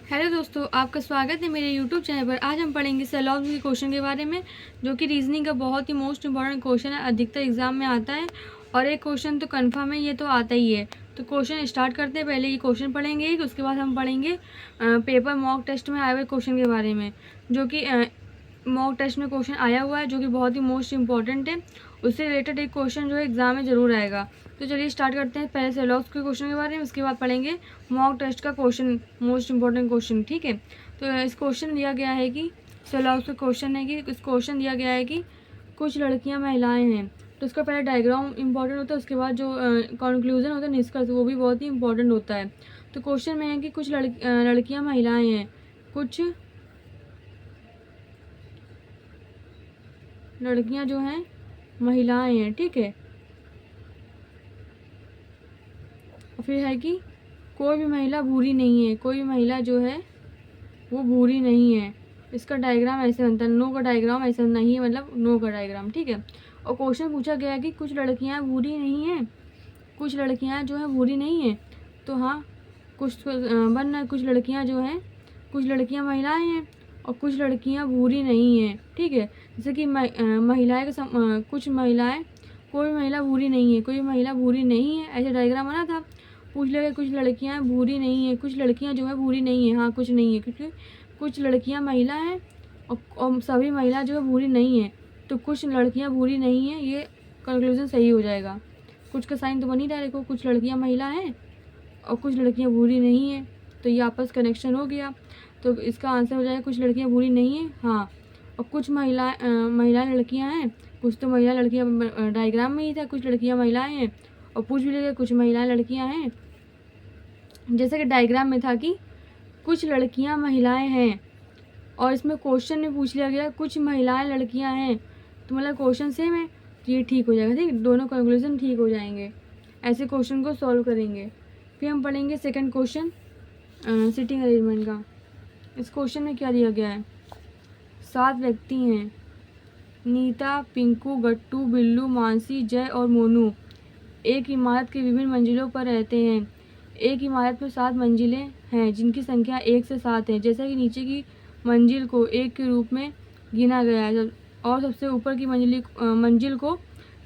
Hello दोस्तों, आपका स्वागत है मेरे यूट्यूब चैनल पर। आज हम पढ़ेंगे सेलॉग के क्वेश्चन के बारे में, जो कि रीजनिंग का बहुत ही मोस्ट इंपॉर्टेंट क्वेश्चन है। अधिकतर एग्जाम में आता है और एक क्वेश्चन तो कंफर्म है, ये तो आता ही है। तो क्वेश्चन स्टार्ट करते हैं। पहले ये क्वेश्चन पढ़ेंगे, उसके बाद हम पढ़ेंगे पेपर मॉक टेस्ट में आए हुए क्वेश्चन के बारे में, जो कि मॉक टेस्ट में क्वेश्चन आया हुआ है, जो कि बहुत ही मोस्ट इंपॉर्टेंट है। उससे रिलेटेड एक क्वेश्चन जो है एग्जाम में ज़रूर आएगा। तो चलिए स्टार्ट करते हैं। पहले सेलॉग्स के क्वेश्चन के बारे में, उसके बाद पढ़ेंगे मॉक टेस्ट का क्वेश्चन, मोस्ट इंपॉर्टेंट क्वेश्चन। ठीक है, तो इस क्वेश्चन दिया गया है कि सेलॉग्स का क्वेश्चन है कि इस क्वेश्चन दिया गया है कि कुछ लड़कियां महिलाएं हैं। तो इसका पहले डायग्राम इंपॉर्टेंट होता है, उसके बाद जो कंक्लूजन होता है, निष्कर्ष, वो भी बहुत ही इंपॉर्टेंट होता है। तो क्वेश्चन में है कि कुछ लड़कियां महिलाएं हैं, कुछ लड़कियां जो हैं महिलाएं हैं। ठीक है, और फिर है कि कोई भी महिला बुरी नहीं है, कोई भी महिला जो है वो बुरी नहीं है। इसका डायग्राम ऐसे बनता है, नो का डायग्राम ऐसा नहीं है, मतलब नो का डायग्राम। ठीक है, और क्वेश्चन पूछा गया है कि कुछ लड़कियां बुरी नहीं हैं, कुछ लड़कियां जो है बुरी नहीं है। तो हाँ, कुछ तो बनना है, कुछ लड़कियां जो हैं, कुछ लड़कियां महिलाएं हैं और कुछ लड़कियां बुरी नहीं हैं। ठीक है, जैसे कि महिलाएं का कुछ महिलाएं, कोई महिला बुरी नहीं है, कोई महिला बुरी नहीं है, ऐसे डायग्राम बना था। पूछ लिया कुछ लड़कियां बुरी नहीं है, कुछ लड़कियां जो है बुरी नहीं है। हाँ, कुछ नहीं है, क्योंकि कुछ लड़कियां महिला हैं और सभी महिला जो है बुरी नहीं है। तो कुछ लड़कियां बुरी नहीं है, ये कंक्लूजन सही हो जाएगा। कुछ का साइन तो बन ही रहा है, देखो, कुछ लड़कियां महिला हैं और कुछ लड़कियां बुरी नहीं है, तो ये आपस कनेक्शन हो गया। तो इसका आंसर हो जाएगा कुछ लड़कियां बुरी नहीं है। हाँ, और कुछ महिलाएं लड़कियां हैं, कुछ तो महिला लड़कियां डायग्राम में ही था, कुछ लड़कियां महिलाएं हैं। और पूछ भी लिया कुछ महिलाएं लड़कियां हैं, जैसे कि डायग्राम में था कि कुछ लड़कियां महिलाएं हैं, और इसमें क्वेश्चन में पूछ लिया गया कुछ महिलाएं लड़कियां हैं, तो मतलब क्वेश्चन सेम है, तो ये ठीक हो जाएगा। ठीक, दोनों कंक्लूजन ठीक हो जाएंगे। ऐसे क्वेश्चन को सॉल्व करेंगे। फिर हम पढ़ेंगे सेकंड क्वेश्चन, सिटिंग अरेंजमेंट का। इस क्वेश्चन में क्या दिया गया है? 7 व्यक्ति हैं, नीता, पिंकू, गट्टू, बिल्लू, मानसी, जय और मोनू एक इमारत के विभिन्न मंजिलों पर रहते हैं। एक इमारत में 7 मंजिलें हैं, जिनकी संख्या 1 से 7 है। जैसा कि नीचे की मंजिल को 1 के रूप में गिना गया है और सबसे ऊपर की मंजिल को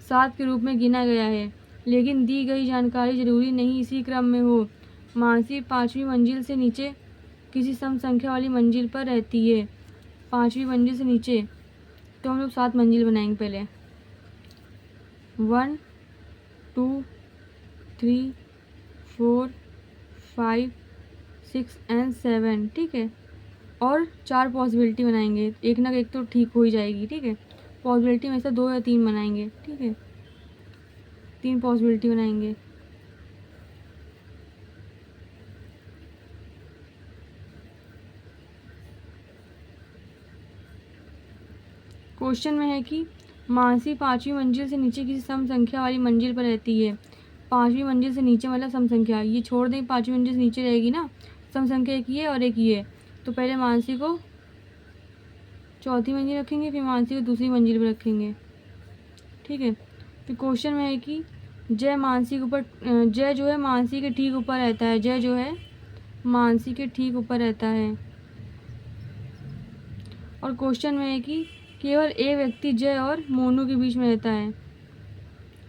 7 के रूप में गिना गया है, लेकिन दी गई जानकारी जरूरी नहीं इसी क्रम में हो। मानसी 5वीं मंजिल से नीचे किसी सम संख्या वाली मंजिल पर रहती है। 5वीं मंजिल से नीचे, तो हम लोग 7 मंजिल बनाएंगे पहले। 1 2 3 4 5 6 एंड 7। ठीक है, और 4 पॉसिबिलिटी बनाएंगे, एक ना एक तो ठीक हो ही जाएगी। ठीक है, पॉसिबिलिटी में से 2 या 3 बनाएंगे। ठीक है, 3 पॉसिबिलिटी बनाएंगे। क्वेश्चन में है कि मानसी 5वीं मंजिल से नीचे किसी सम संख्या वाली मंजिल पर रहती है। 5वीं मंजिल से नीचे मतलब सम संख्या, ये छोड़ दें, 5वीं मंजिल से नीचे रहेगी ना, सम संख्या एक ही है और एक ही है। तो पहले मानसी को 4थी मंजिल रखेंगे, फिर मानसी को दूसरी मंजिल पर रखेंगे। ठीक है, फिर क्वेश्चन में है कि जय मानसी के ऊपर, जय जो है मानसी के ठीक ऊपर रहता है, जय जो है मानसी के ठीक ऊपर रहता है। और क्वेश्चन में है कि केवल एक व्यक्ति जय और मोनू के बीच में रहता है,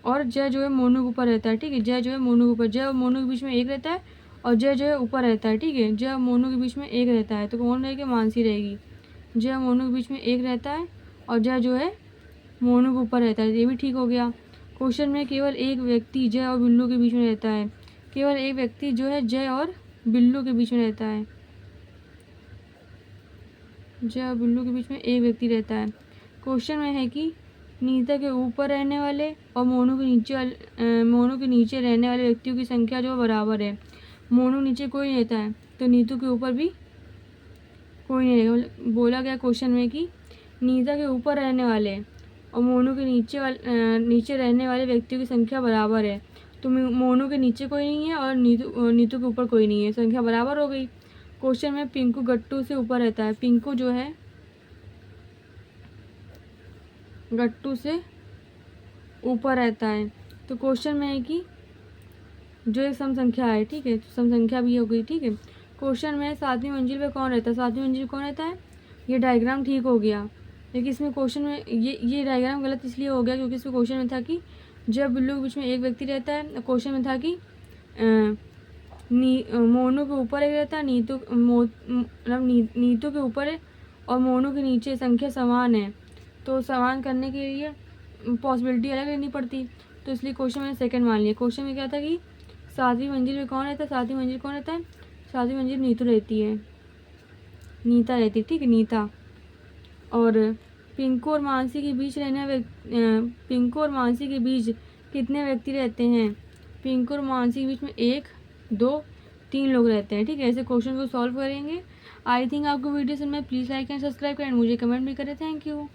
और जय जो है मोनू के ऊपर रहता है। ठीक है, जय जो है मोनू के ऊपर, जय और मोनू के बीच में एक रहता है और जय जो है ऊपर रहता है। ठीक है, जय और मोनू के बीच में एक रहता है, तो कौन रहेगी? मानसी रहेगी। जय और मोनू के बीच में एक रहता है और जय जो है मोनू के ऊपर रहता है, ये भी ठीक हो गया। क्वेश्चन में केवल एक व्यक्ति जय और बिल्लू के बीच में रहता है, केवल एक व्यक्ति जो है जय और बिल्लू के बीच में रहता है, जय और बिल्लू के बीच में एक व्यक्ति रहता है। क्वेश्चन में है कि नीता के ऊपर रहने वाले और मोनू के नीचे रहने वाले व्यक्तियों की संख्या जो बराबर है। मोनू नीचे कोई नहीं रहता है, तो नीतू के ऊपर भी कोई नहीं रहेगा। बोला गया क्वेश्चन में कि नीता के ऊपर रहने वाले और मोनू के नीचे रहने वाले व्यक्तियों की संख्या बराबर है। तो मोनू के नीचे कोई नहीं है और नीतू के ऊपर कोई नहीं है, संख्या बराबर हो गई। क्वेश्चन में पिंकू गट्टू से ऊपर रहता है, पिंकू जो है गट्टू से ऊपर रहता है। तो क्वेश्चन में है कि जो एक सम संख्या है, ठीक है, तो सम संख्या भी हो गई। ठीक है, क्वेश्चन में 7वीं मंजिल पे कौन रहता है, 7वीं मंजिल कौन रहता है। ये डायग्राम ठीक हो गया, लेकिन इसमें क्वेश्चन में ये डायग्राम गलत इसलिए हो गया क्योंकि इसमें क्वेश्चन में था कि जब बिल्लू के बीच में एक व्यक्ति रहता है। क्वेश्चन में था कि मोनू के ऊपर एक रहता है, मतलब नीतू के ऊपर है और मोनू के नीचे, संख्या समान है, तो समान करने के लिए पॉसिबिलिटी अलग लेनी पड़ती, तो इसलिए क्वेश्चन मैंने सेकंड मान लिया। क्वेश्चन में क्या था कि 7वीं मंजिल में कौन रहता है, 7वीं मंजिल कौन रहता है, 7वीं मंजिल नीतू रहती है, नीता रहती है, ठीक है, नीता। और पिंकू और मानसी के बीच पिंकू और मानसी के बीच कितने व्यक्ति रहते हैं। पिंकू और मानसी के बीच में 1 2 3 लोग रहते हैं, ठीक है। ऐसे क्वेश्चन को सॉल्व करेंगे। आई थिंक आपको वीडियो समझ में। प्लीज़ लाइक एंड सब्सक्राइब करें, मुझे कमेंट भी करें। Thank you.